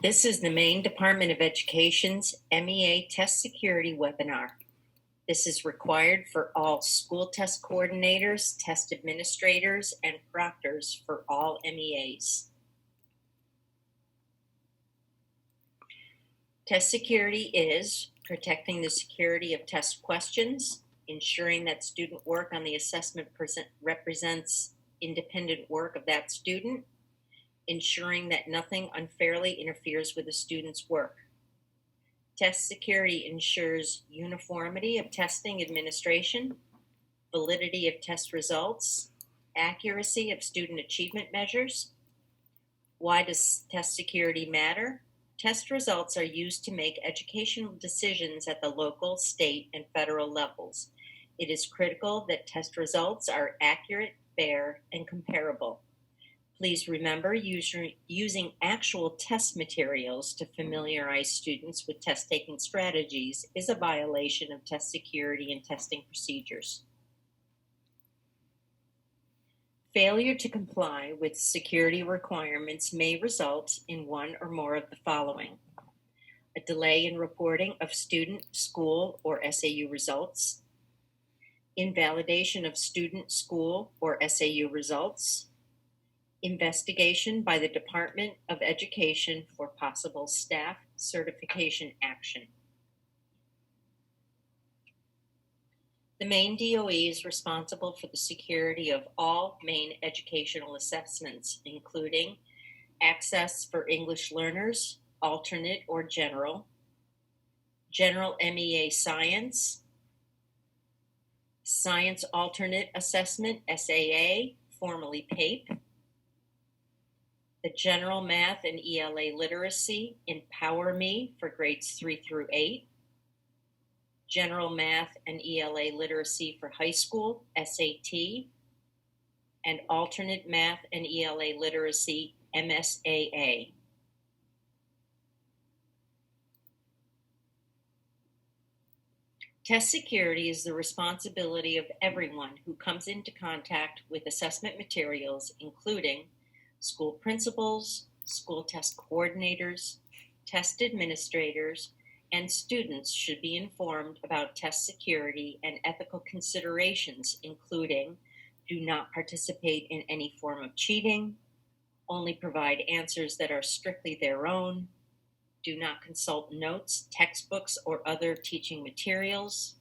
This is the Maine Department of Education's MEA Test Security webinar. This is required for all school test coordinators, test administrators, and proctors for all MEAs. Test security is protecting the security of test questions, ensuring that student work on the assessment represents independent work of that student, ensuring that nothing unfairly interferes with the student's work. Test security ensures uniformity of testing administration, validity of test results, accuracy of student achievement measures. Why does test security matter? Test results are used to make educational decisions at the local, state, and federal levels. It is critical that test results are accurate, fair, and comparable. Please remember using actual test materials to familiarize students with test-taking strategies is a violation of test security and testing procedures. Failure to comply with security requirements may result in one or more of the following: a delay in reporting of student, school, or SAU results, invalidation of student, school, or SAU results, investigation by the Department of Education for possible staff certification action. The Maine DOE is responsible for the security of all Maine educational assessments, including access for English learners, alternate or general MEA science, science alternate assessment, SAA, formerly PAPE, the general math and ELA literacy, Empower Me for grades 3 through 8, general math and ELA literacy for high school, SAT, and alternate math and ELA literacy, MSAA. Test security is the responsibility of everyone who comes into contact with assessment materials, including school principals, school test coordinators, test administrators, and students should be informed about test security and ethical considerations, including do not participate in any form of cheating, only provide answers that are strictly their own, do not consult notes, textbooks, or other teaching materials,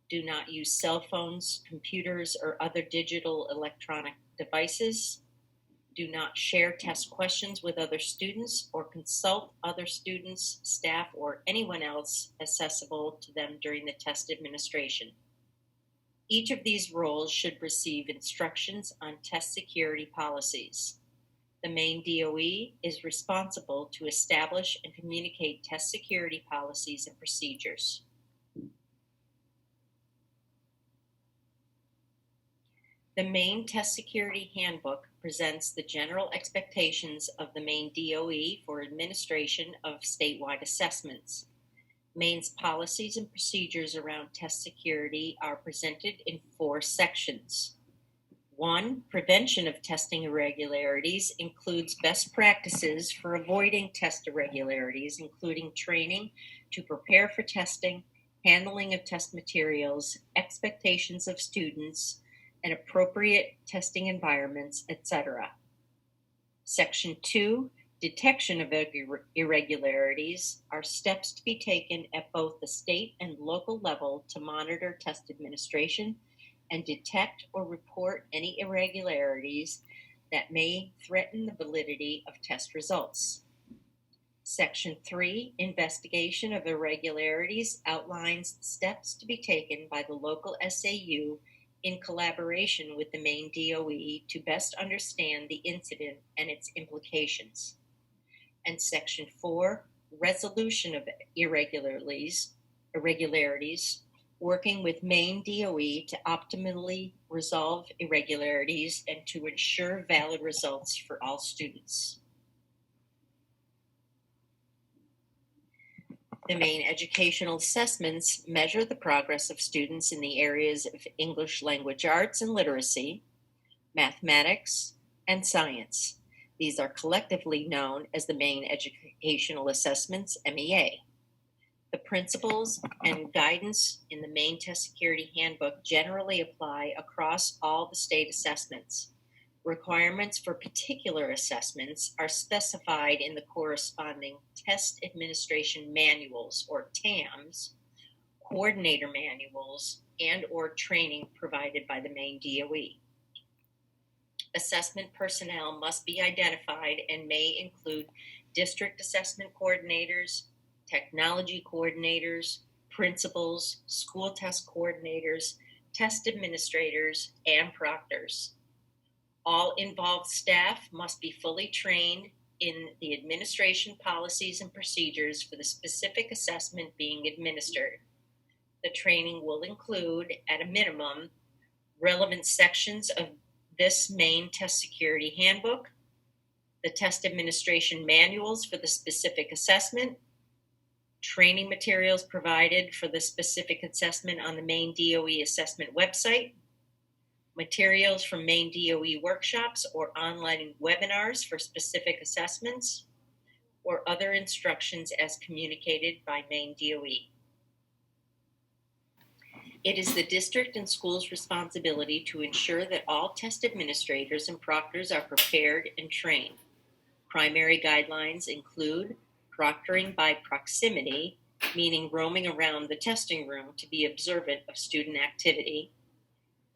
do not use cell phones, computers, or other digital electronic devices, do not share test questions with other students or consult other students, staff, or anyone else accessible to them during the test administration. Each of these roles should receive instructions on test security policies. The Maine DOE is responsible to establish and communicate test security policies and procedures. The Maine Test Security Handbook presents the general expectations of the Maine DOE for administration of statewide assessments. Maine's policies and procedures around test security are presented in 4 sections. 1. Prevention of testing irregularities includes best practices for avoiding test irregularities, including training to prepare for testing, handling of test materials, expectations of students, and appropriate testing environments, etc. Section 2, detection of irregularities, are steps to be taken at both the state and local level to monitor test administration and detect or report any irregularities that may threaten the validity of test results. Section 3, investigation of irregularities, outlines steps to be taken by the local SAU in collaboration with the Maine DOE to best understand the incident and its implications. And Section 4, resolution of irregularities, working with Maine DOE to optimally resolve irregularities and to ensure valid results for all students. The Maine educational assessments measure the progress of students in the areas of English language arts and literacy, mathematics, and science. These are collectively known as the Main Educational Assessments, MEA. The principles and guidance in the Main Test Security Handbook generally apply across all the state assessments. Requirements for particular assessments are specified in the corresponding Test Administration Manuals, or TAMs, coordinator manuals, and/or training provided by the Maine DOE. Assessment personnel must be identified and may include district assessment coordinators, technology coordinators, principals, school test coordinators, test administrators, and proctors. All involved staff must be fully trained in the administration policies and procedures for the specific assessment being administered. The training will include, at a minimum, relevant sections of this Maine Test Security Handbook, the test administration manuals for the specific assessment, training materials provided for the specific assessment on the Maine DOE assessment website, materials from Maine DOE workshops or online webinars for specific assessments, or other instructions as communicated by Maine DOE. It is the district and school's responsibility to ensure that all test administrators and proctors are prepared and trained. Primary guidelines include proctoring by proximity, meaning roaming around the testing room to be observant of student activity.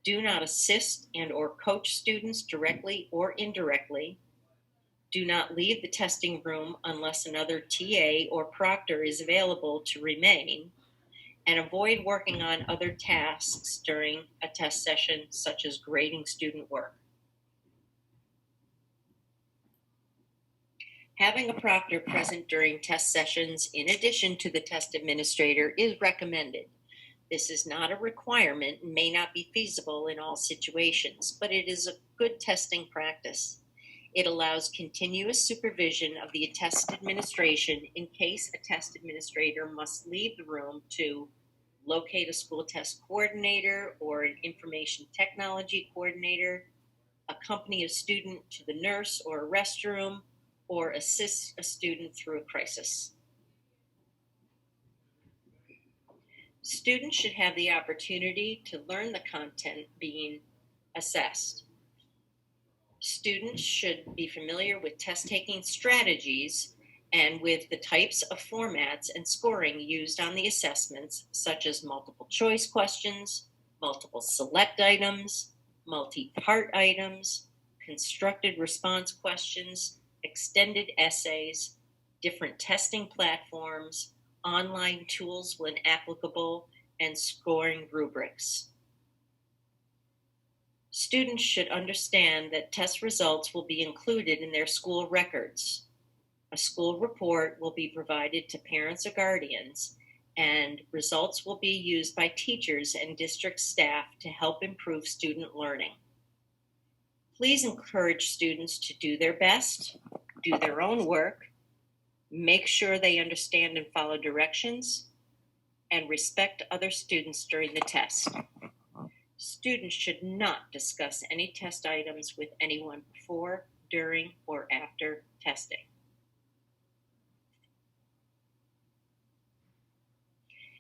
Do not assist and/or coach students directly or indirectly. Do not leave the testing room unless another TA or proctor is available to remain. And avoid working on other tasks during a test session, such as grading student work. Having a proctor present during test sessions in addition to the test administrator is recommended. This is not a requirement and may not be feasible in all situations, but it is a good testing practice. It allows continuous supervision of the test administration in case a test administrator must leave the room to locate a school test coordinator or an information technology coordinator, accompany a student to the nurse or a restroom, or assist a student through a crisis. Students should have the opportunity to learn the content being assessed. Students should be familiar with test-taking strategies and with the types of formats and scoring used on the assessments, such as multiple choice questions, multiple select items, multi-part items, constructed response questions, extended essays, different testing platforms, online tools when applicable, and scoring rubrics. Students should understand that test results will be included in their school records. A school report will be provided to parents or guardians, and results will be used by teachers and district staff to help improve student learning. Please encourage students to do their best, do their own work, make sure they understand and follow directions, and respect other students during the test. Students should not discuss any test items with anyone before, during, or after testing.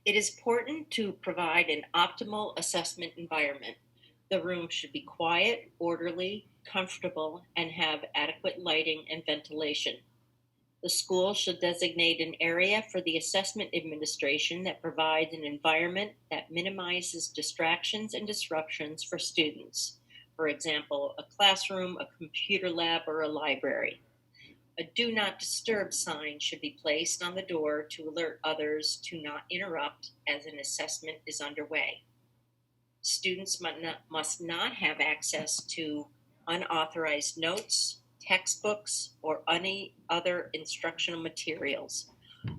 It is important to provide an optimal assessment environment. The room should be quiet, orderly, comfortable, and have adequate lighting and ventilation. The school should designate an area for the assessment administration that provides an environment that minimizes distractions and disruptions for students. For example, a classroom, a computer lab, or a library. A do not disturb sign should be placed on the door to alert others to not interrupt as an assessment is underway. Students must not have access to unauthorized notes, textbooks, or any other instructional materials.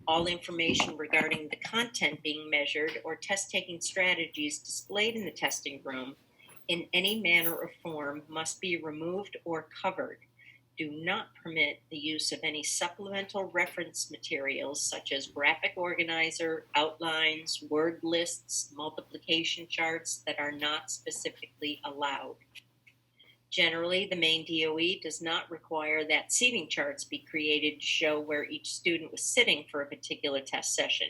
All information regarding the content being measured or test-taking strategies displayed in the testing room in any manner or form must be removed or covered. Do not permit the use of any supplemental reference materials such as graphic organizer, outlines, word lists, multiplication charts that are not specifically allowed. Generally, the main DOE does not require that seating charts be created to show where each student was sitting for a particular test session.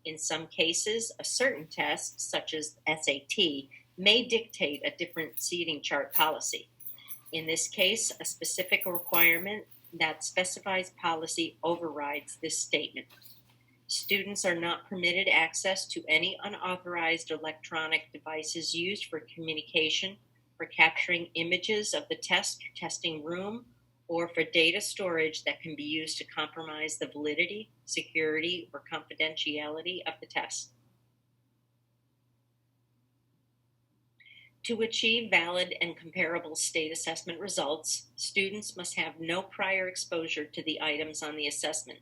In some cases, a certain test, such as SAT, may dictate a different seating chart policy. In this case, a specific requirement that specifies policy overrides this statement. Students are not permitted access to any unauthorized electronic devices used for communication, for capturing images of the test or testing room, or for data storage that can be used to compromise the validity, security, or confidentiality of the test. To achieve valid and comparable state assessment results, students must have no prior exposure to the items on the assessment.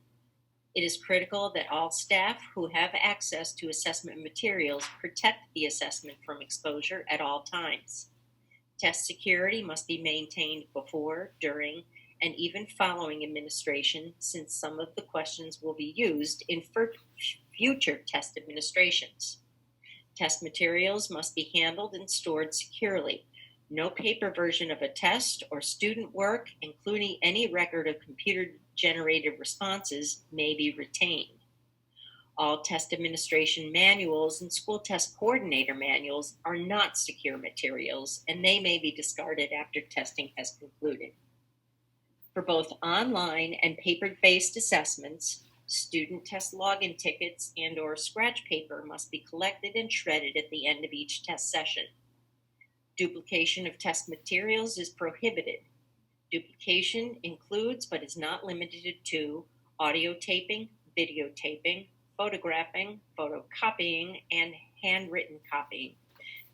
It is critical that all staff who have access to assessment materials protect the assessment from exposure at all times. Test security must be maintained before, during, and even following administration, since some of the questions will be used in future test administrations. Test materials must be handled and stored securely. No paper version of a test or student work, including any record of computer-generated responses, may be retained. All test administration manuals and school test coordinator manuals are not secure materials, and they may be discarded after testing has concluded. For both online and paper-based assessments, student test login tickets and/or scratch paper must be collected and shredded at the end of each test session. Duplication of test materials is prohibited. Duplication includes, but is not limited to, audio taping, videotaping, photographing, photocopying, and handwritten copying.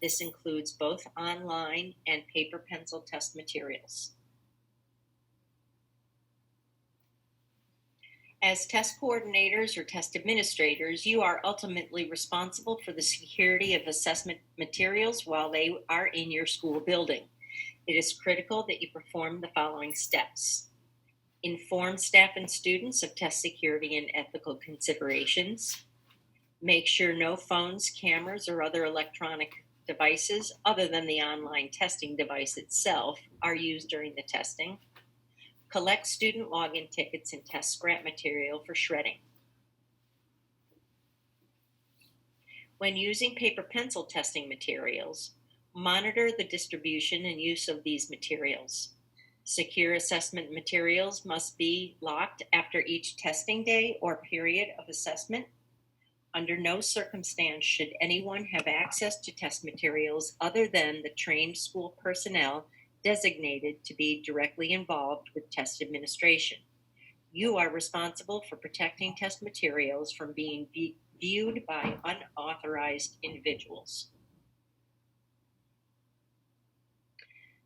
This includes both online and paper pencil test materials. As test coordinators or test administrators, you are ultimately responsible for the security of assessment materials while they are in your school building. It is critical that you perform the following steps. Inform staff and students of test security and ethical considerations. Make sure no phones, cameras, or other electronic devices other than the online testing device itself are used during the testing. Collect student login tickets and test scrap material for shredding. When using paper pencil testing materials, monitor the distribution and use of these materials. Secure assessment materials must be locked after each testing day or period of assessment. Under no circumstance should anyone have access to test materials other than the trained school personnel designated to be directly involved with test administration. You are responsible for protecting test materials from being viewed by unauthorized individuals.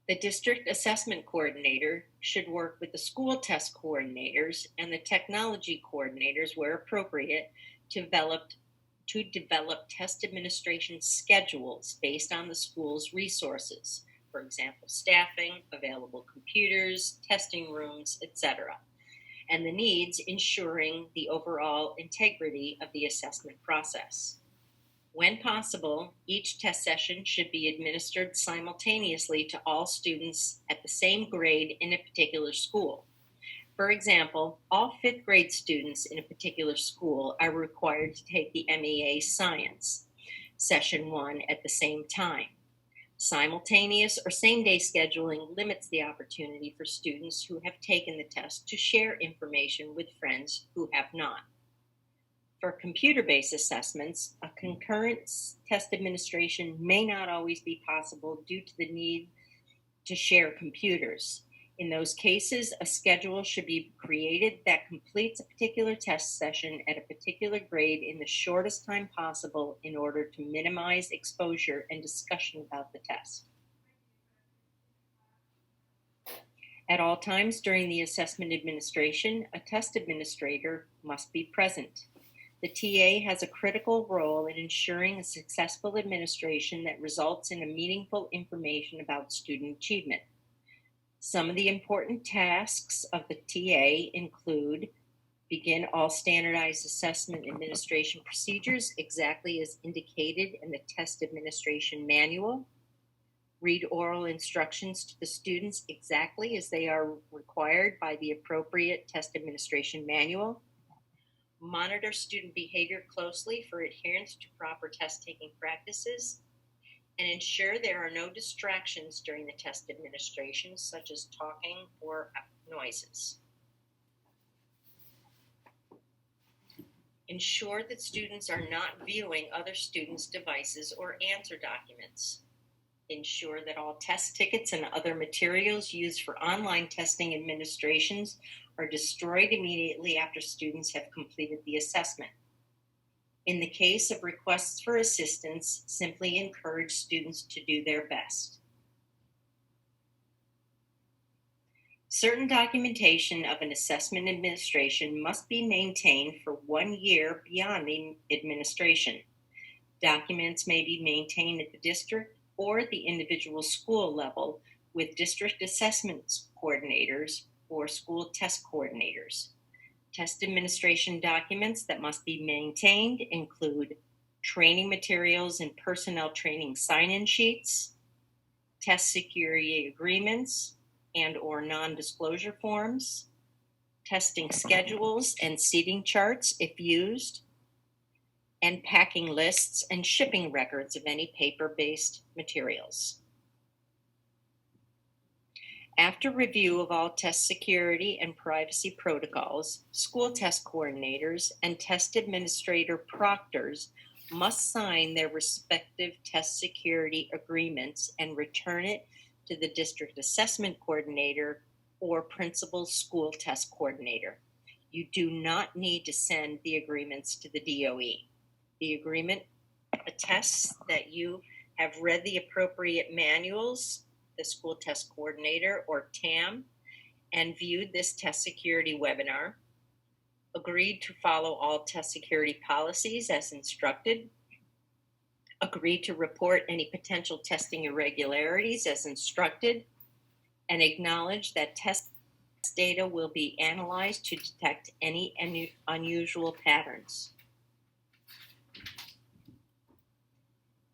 The district assessment coordinator should work with the school test coordinators and the technology coordinators where appropriate to develop test administration schedules based on the school's resources. For example, staffing, available computers, testing rooms, etc., and the needs, ensuring the overall integrity of the assessment process. When possible, each test session should be administered simultaneously to all students at the same grade in a particular school. For example, all fifth grade students in a particular school are required to take the MEA Science Session 1 at the same time. Simultaneous or same-day scheduling limits the opportunity for students who have taken the test to share information with friends who have not. For computer-based assessments, a concurrent test administration may not always be possible due to the need to share computers. In those cases, a schedule should be created that completes a particular test session at a particular grade in the shortest time possible in order to minimize exposure and discussion about the test. At all times during the assessment administration, a test administrator must be present. The TA has a critical role in ensuring a successful administration that results in a meaningful information about student achievement. Some of the important tasks of the TA include: begin all standardized assessment administration procedures exactly as indicated in the test administration manual, Read oral instructions to the students exactly as they are required by the appropriate test administration manual. Monitor student behavior closely for adherence to proper test-taking practices, and ensure there are no distractions during the test administration, such as talking or noises. Ensure that students are not viewing other students' devices or answer documents. Ensure that all test tickets and other materials used for online testing administrations are destroyed immediately after students have completed the assessment. In the case of requests for assistance, simply encourage students to do their best. Certain documentation of an assessment administration must be maintained for 1 year beyond the administration. Documents may be maintained at the district or the individual school level with district assessment coordinators or school test coordinators. Test administration documents that must be maintained include training materials and personnel training sign-in sheets, test security agreements and or non-disclosure forms, testing schedules and seating charts if used, and packing lists and shipping records of any paper-based materials. After review of all test security and privacy protocols, school test coordinators and test administrator proctors must sign their respective test security agreements and return it to the district assessment coordinator or principal school test coordinator. You do not need to send the agreements to the DOE. The agreement attests that you have read the appropriate manuals, the school test coordinator or TAM, and viewed this test security webinar, agreed to follow all test security policies as instructed, agreed to report any potential testing irregularities as instructed, and acknowledge that test data will be analyzed to detect any unusual patterns.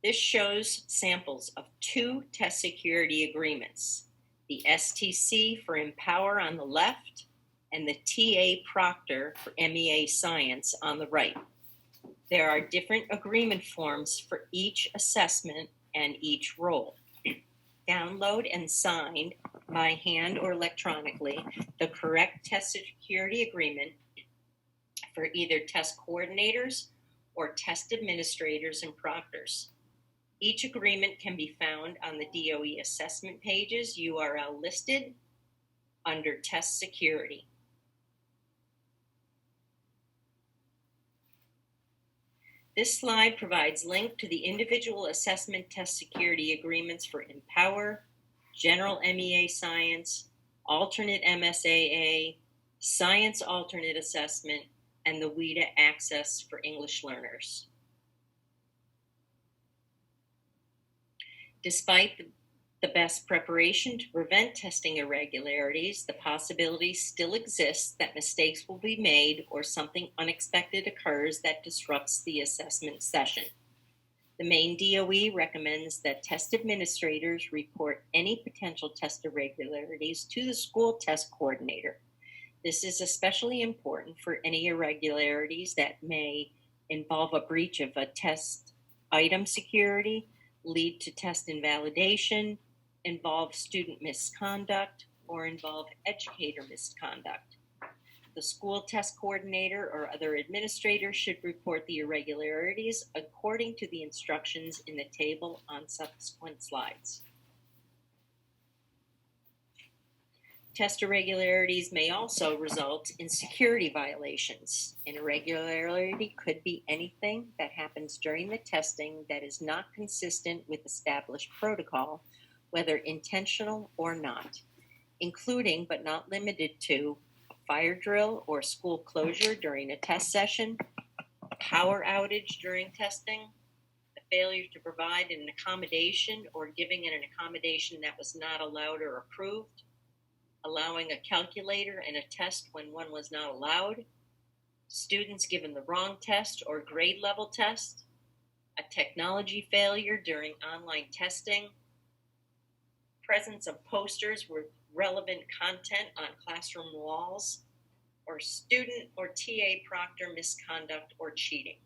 This shows samples of 2 test security agreements, the STC for Empower on the left and the TA Proctor for MEA Science on the right. There are different agreement forms for each assessment and each role. Download and sign by hand or electronically the correct test security agreement for either test coordinators or test administrators and proctors. Each agreement can be found on the DOE assessment pages URL listed under Test Security. This slide provides link to the individual assessment test security agreements for Empower, General MEA Science, Alternate MSAA, Science Alternate Assessment, and the WIDA Access for English Learners. Despite the best preparation to prevent testing irregularities, the possibility still exists that mistakes will be made or something unexpected occurs that disrupts the assessment session. The Maine DOE recommends that test administrators report any potential test irregularities to the school test coordinator. This is especially important for any irregularities that may involve a breach of a test item security, lead to test invalidation, involve student misconduct, or involve educator misconduct. The school test coordinator or other administrator should report the irregularities according to the instructions in the table on subsequent slides. Test irregularities may also result in security violations. An irregularity could be anything that happens during the testing that is not consistent with established protocol, whether intentional or not, including but not limited to a fire drill or school closure during a test session, a power outage during testing, the failure to provide an accommodation or giving an accommodation that was not allowed or approved, allowing a calculator in a test when one was not allowed, students given the wrong test or grade level test, a technology failure during online testing, presence of posters with relevant content on classroom walls, or student or TA proctor misconduct or cheating.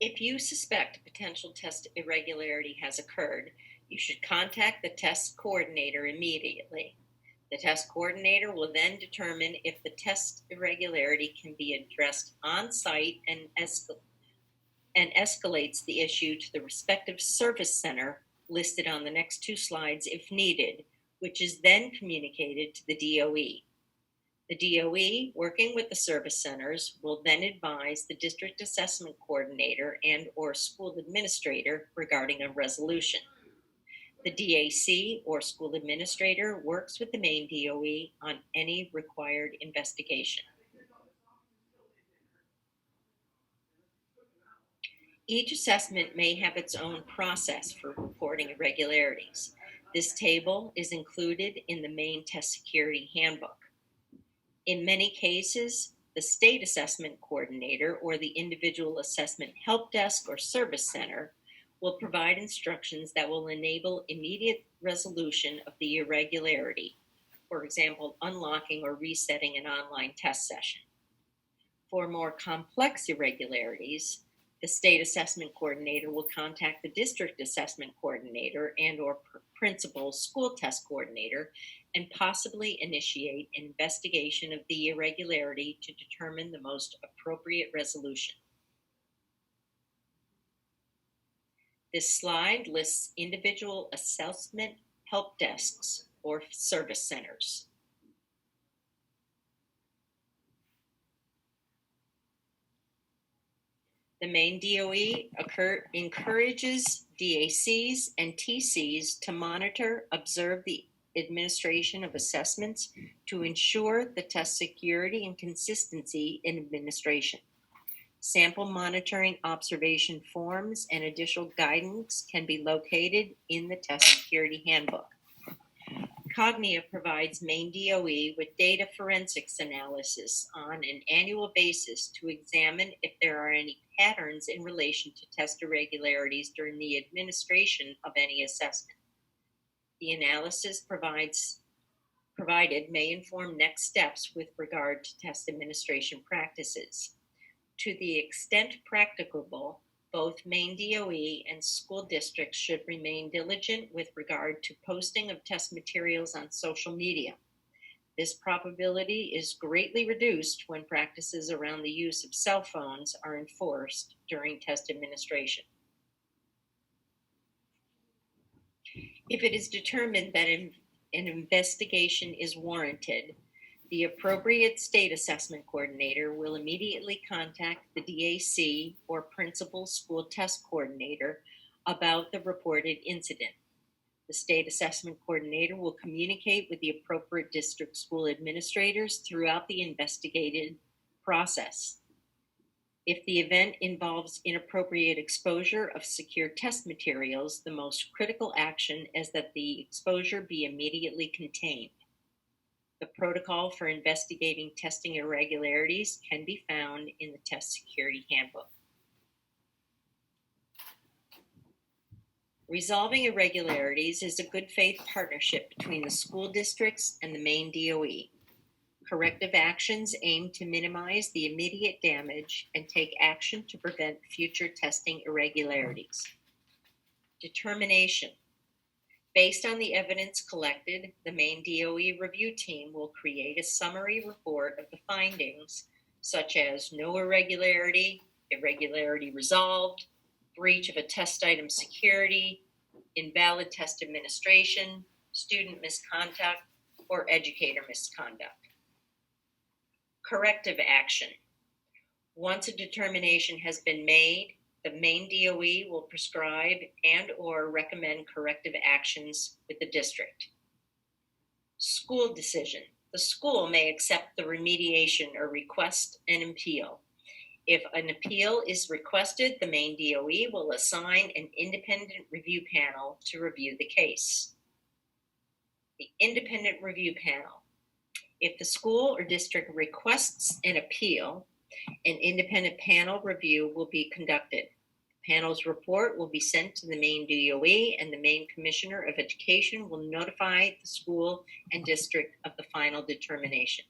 If you suspect a potential test irregularity has occurred, you should contact the test coordinator immediately. The test coordinator will then determine if the test irregularity can be addressed on site and escalates the issue to the respective service center listed on the next two slides if needed, which is then communicated to the DOE. The DOE, working with the service centers, will then advise the district assessment coordinator and/or school administrator regarding a resolution. The DAC or school administrator works with the Maine DOE on any required investigation. Each assessment may have its own process for reporting irregularities. This table is included in the Maine Test Security Handbook. In many cases, the state assessment coordinator or the individual assessment help desk or service center will provide instructions that will enable immediate resolution of the irregularity, for example, unlocking or resetting an online test session. For more complex irregularities, the state assessment coordinator will contact the district assessment coordinator and/or principal school test coordinator and possibly initiate an investigation of the irregularity to determine the most appropriate resolution. This slide lists individual assessment help desks or service centers. The Maine DOE encourages DACs and TCs to monitor, observe the administration of assessments to ensure the test security and consistency in administration. Sample monitoring observation forms and additional guidance can be located in the Test Security Handbook. Cognia provides Maine DOE with data forensics analysis on an annual basis to examine if there are any patterns in relation to test irregularities during the administration of any assessment. The analysis provided may inform next steps with regard to test administration practices. To the extent practicable, both Maine DOE and school districts should remain diligent with regard to posting of test materials on social media. This probability is greatly reduced when practices around the use of cell phones are enforced during test administration. If it is determined that an investigation is warranted, the appropriate state assessment coordinator will immediately contact the DAC or principal school test coordinator about the reported incident. The state assessment coordinator will communicate with the appropriate district school administrators throughout the investigated process. If the event involves inappropriate exposure of secure test materials, the most critical action is that the exposure be immediately contained. The protocol for investigating testing irregularities can be found in the Test Security Handbook. Resolving irregularities is a good faith partnership between the school districts and the Maine DOE. Corrective actions aim to minimize the immediate damage and take action to prevent future testing irregularities. Determination. Based on the evidence collected, the Maine DOE review team will create a summary report of the findings, such as no irregularity, irregularity resolved, breach of a test item security, invalid test administration, student misconduct, or educator misconduct. Corrective action. Once a determination has been made, the Maine DOE will prescribe and/or recommend corrective actions with the district. School decision. The school may accept the remediation or request an appeal. If an appeal is requested, the Maine DOE will assign an independent review panel to review the case. The independent review panel. If the school or district requests an appeal, an independent panel review will be conducted. Panel's report will be sent to the Maine DOE, and the Maine Commissioner of Education will notify the school and district of the final determination.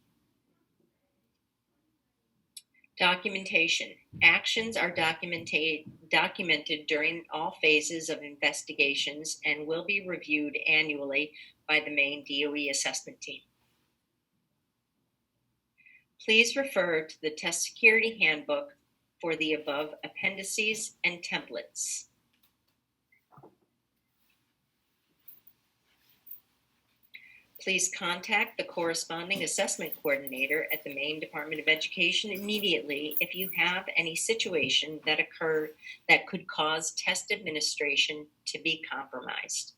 Documentation. Actions are documented during all phases of investigations and will be reviewed annually by the Maine DOE assessment team. Please refer to the Test Security Handbook for the above appendices and templates. Please contact the corresponding assessment coordinator at the Maine Department of Education immediately if you have any situation that occurred that could cause test administration to be compromised.